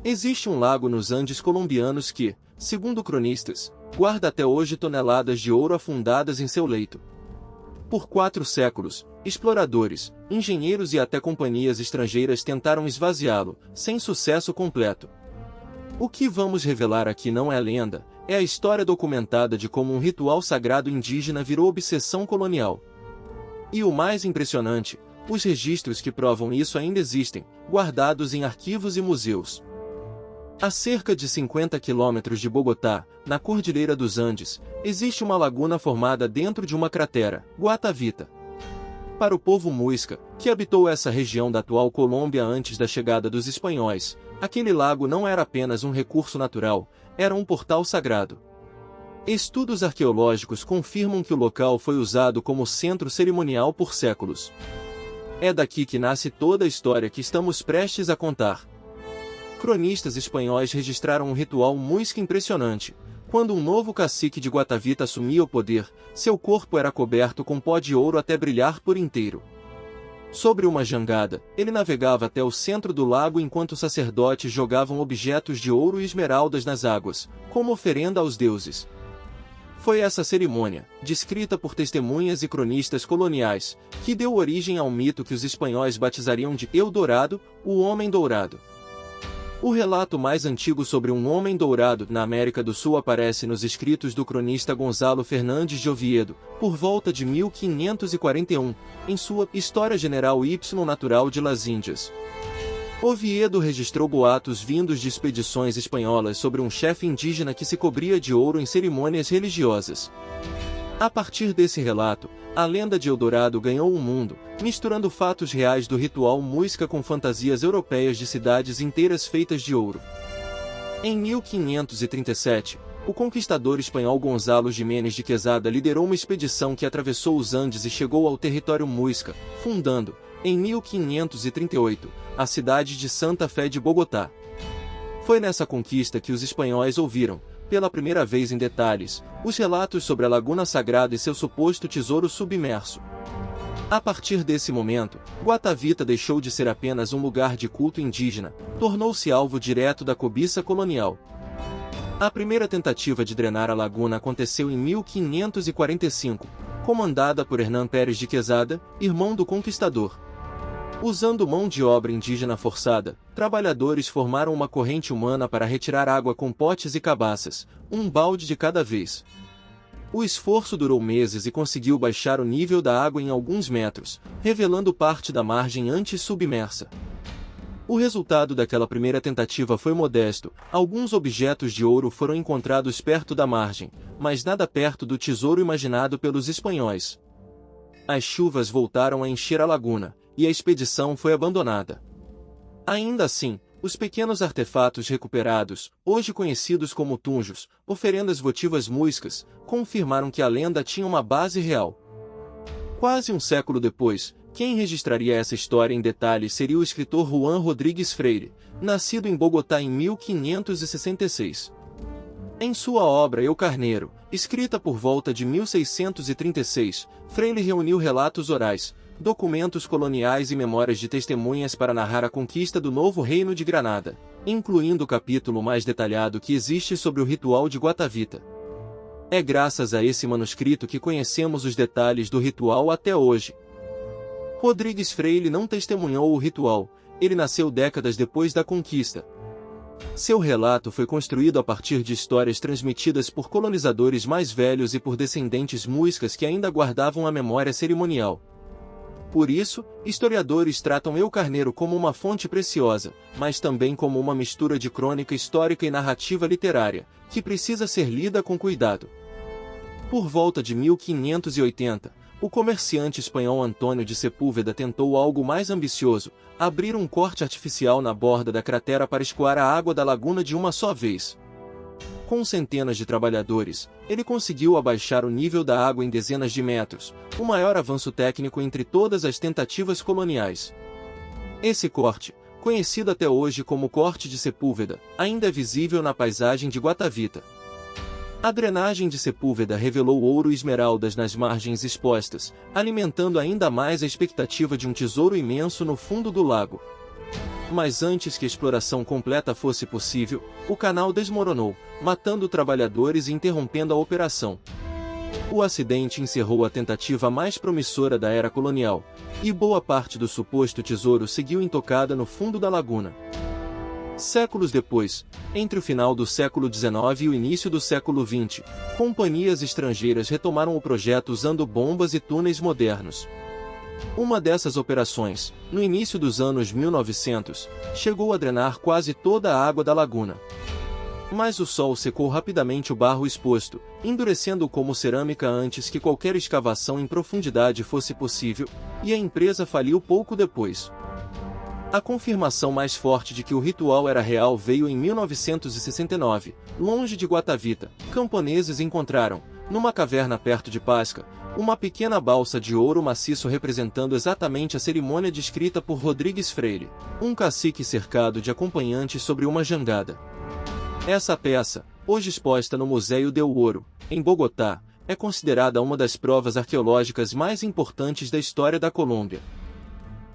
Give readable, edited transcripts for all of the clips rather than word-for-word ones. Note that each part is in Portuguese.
Existe um lago nos Andes colombianos que, segundo cronistas, guarda até hoje toneladas de ouro afundadas em seu leito. Por 4 séculos, exploradores, engenheiros e até companhias estrangeiras tentaram esvaziá-lo, sem sucesso completo. O que vamos revelar aqui não é lenda, é a história documentada de como um ritual sagrado indígena virou obsessão colonial. E o mais impressionante, os registros que provam isso ainda existem, guardados em arquivos e museus. A cerca de 50 quilômetros de Bogotá, na Cordilheira dos Andes, existe uma laguna formada dentro de uma cratera, Guatavita. Para o povo muisca, que habitou essa região da atual Colômbia antes da chegada dos espanhóis, aquele lago não era apenas um recurso natural, era um portal sagrado. Estudos arqueológicos confirmam que o local foi usado como centro cerimonial por séculos. É daqui que nasce toda a história que estamos prestes a contar. Cronistas espanhóis registraram um ritual muisca impressionante. Quando um novo cacique de Guatavita assumia o poder, seu corpo era coberto com pó de ouro até brilhar por inteiro. Sobre uma jangada, ele navegava até o centro do lago enquanto sacerdotes jogavam objetos de ouro e esmeraldas nas águas, como oferenda aos deuses. Foi essa cerimônia, descrita por testemunhas e cronistas coloniais, que deu origem ao mito que os espanhóis batizariam de El Dourado, o Homem Dourado. O relato mais antigo sobre um homem dourado na América do Sul aparece nos escritos do cronista Gonzalo Fernandes de Oviedo, por volta de 1541, em sua História General y Natural de las Índias. Oviedo registrou boatos vindos de expedições espanholas sobre um chefe indígena que se cobria de ouro em cerimônias religiosas. A partir desse relato, a lenda de Eldorado ganhou o mundo, misturando fatos reais do ritual muisca com fantasias europeias de cidades inteiras feitas de ouro. Em 1537, o conquistador espanhol Gonzalo Jiménez de Quesada liderou uma expedição que atravessou os Andes e chegou ao território muisca, fundando, em 1538, a cidade de Santa Fé de Bogotá. Foi nessa conquista que os espanhóis ouviram, pela primeira vez em detalhes, os relatos sobre a Laguna Sagrada e seu suposto tesouro submerso. A partir desse momento, Guatavita deixou de ser apenas um lugar de culto indígena, tornou-se alvo direto da cobiça colonial. A primeira tentativa de drenar a laguna aconteceu em 1545, comandada por Hernán Pérez de Quesada, irmão do conquistador. Usando mão de obra indígena forçada, trabalhadores formaram uma corrente humana para retirar água com potes e cabaças, um balde de cada vez. O esforço durou meses e conseguiu baixar o nível da água em alguns metros, revelando parte da margem antes submersa. O resultado daquela primeira tentativa foi modesto, alguns objetos de ouro foram encontrados perto da margem, mas nada perto do tesouro imaginado pelos espanhóis. As chuvas voltaram a encher a laguna, e a expedição foi abandonada. Ainda assim, os pequenos artefatos recuperados, hoje conhecidos como tunjos, oferendas votivas muiscas, confirmaram que a lenda tinha uma base real. Quase um século depois, quem registraria essa história em detalhes seria o escritor Juan Rodrigues Freire, nascido em Bogotá em 1566. Em sua obra Eu Carneiro, escrita por volta de 1636, Freire reuniu relatos orais, documentos coloniais e memórias de testemunhas para narrar a conquista do novo reino de Granada, incluindo o capítulo mais detalhado que existe sobre o ritual de Guatavita. É graças a esse manuscrito que conhecemos os detalhes do ritual até hoje. Rodrigues Freire não testemunhou o ritual, ele nasceu décadas depois da conquista. Seu relato foi construído a partir de histórias transmitidas por colonizadores mais velhos e por descendentes muiscas que ainda guardavam a memória cerimonial. Por isso, historiadores tratam Eu Carneiro como uma fonte preciosa, mas também como uma mistura de crônica histórica e narrativa literária, que precisa ser lida com cuidado. Por volta de 1580, o comerciante espanhol Antônio de Sepúlveda tentou algo mais ambicioso, abrir um corte artificial na borda da cratera para escoar a água da laguna de uma só vez. Com centenas de trabalhadores, ele conseguiu abaixar o nível da água em dezenas de metros, o maior avanço técnico entre todas as tentativas coloniais. Esse corte, conhecido até hoje como Corte de Sepúlveda, ainda é visível na paisagem de Guatavita. A drenagem de Sepúlveda revelou ouro e esmeraldas nas margens expostas, alimentando ainda mais a expectativa de um tesouro imenso no fundo do lago. Mas antes que a exploração completa fosse possível, o canal desmoronou, matando trabalhadores e interrompendo a operação. O acidente encerrou a tentativa mais promissora da era colonial, e boa parte do suposto tesouro seguiu intocada no fundo da laguna. Séculos depois, entre o final do século XIX e o início do século XX, companhias estrangeiras retomaram o projeto usando bombas e túneis modernos. Uma dessas operações, no início dos anos 1900, chegou a drenar quase toda a água da laguna. Mas o sol secou rapidamente o barro exposto, endurecendo-o como cerâmica antes que qualquer escavação em profundidade fosse possível, e a empresa faliu pouco depois. A confirmação mais forte de que o ritual era real veio em 1969, longe de Guatavita. Camponeses encontraram, numa caverna perto de Pasca, uma pequena balsa de ouro maciço representando exatamente a cerimônia descrita por Rodrigues Freire, um cacique cercado de acompanhantes sobre uma jangada. Essa peça, hoje exposta no Museu del Ouro, em Bogotá, é considerada uma das provas arqueológicas mais importantes da história da Colômbia.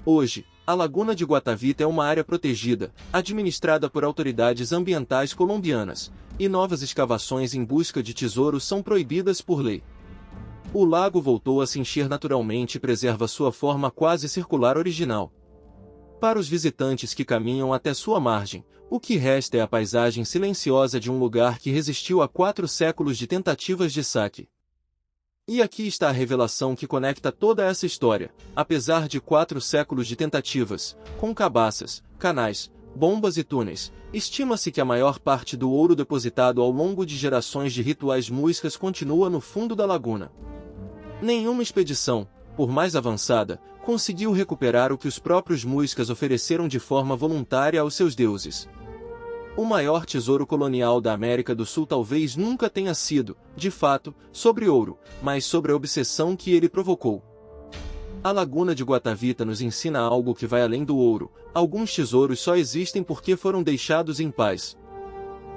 Hoje, a Laguna de Guatavita é uma área protegida, administrada por autoridades ambientais colombianas, e novas escavações em busca de tesouros são proibidas por lei. O lago voltou a se encher naturalmente e preserva sua forma quase circular original. Para os visitantes que caminham até sua margem, o que resta é a paisagem silenciosa de um lugar que resistiu a 4 séculos de tentativas de saque. E aqui está a revelação que conecta toda essa história, apesar de 4 séculos de tentativas, com cabaças, canais, bombas e túneis, estima-se que a maior parte do ouro depositado ao longo de gerações de rituais muiscas continua no fundo da laguna. Nenhuma expedição, por mais avançada, conseguiu recuperar o que os próprios muiscas ofereceram de forma voluntária aos seus deuses. O maior tesouro colonial da América do Sul talvez nunca tenha sido, de fato, sobre ouro, mas sobre a obsessão que ele provocou. A Laguna de Guatavita nos ensina algo que vai além do ouro: alguns tesouros só existem porque foram deixados em paz.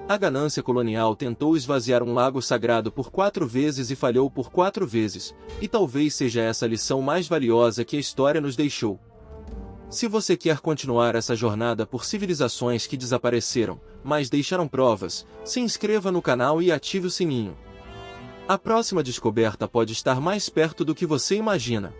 A ganância colonial tentou esvaziar um lago sagrado por 4 vezes e falhou por 4 vezes, e talvez seja essa a lição mais valiosa que a história nos deixou. Se você quer continuar essa jornada por civilizações que desapareceram, mas deixaram provas, se inscreva no canal e ative o sininho. A próxima descoberta pode estar mais perto do que você imagina.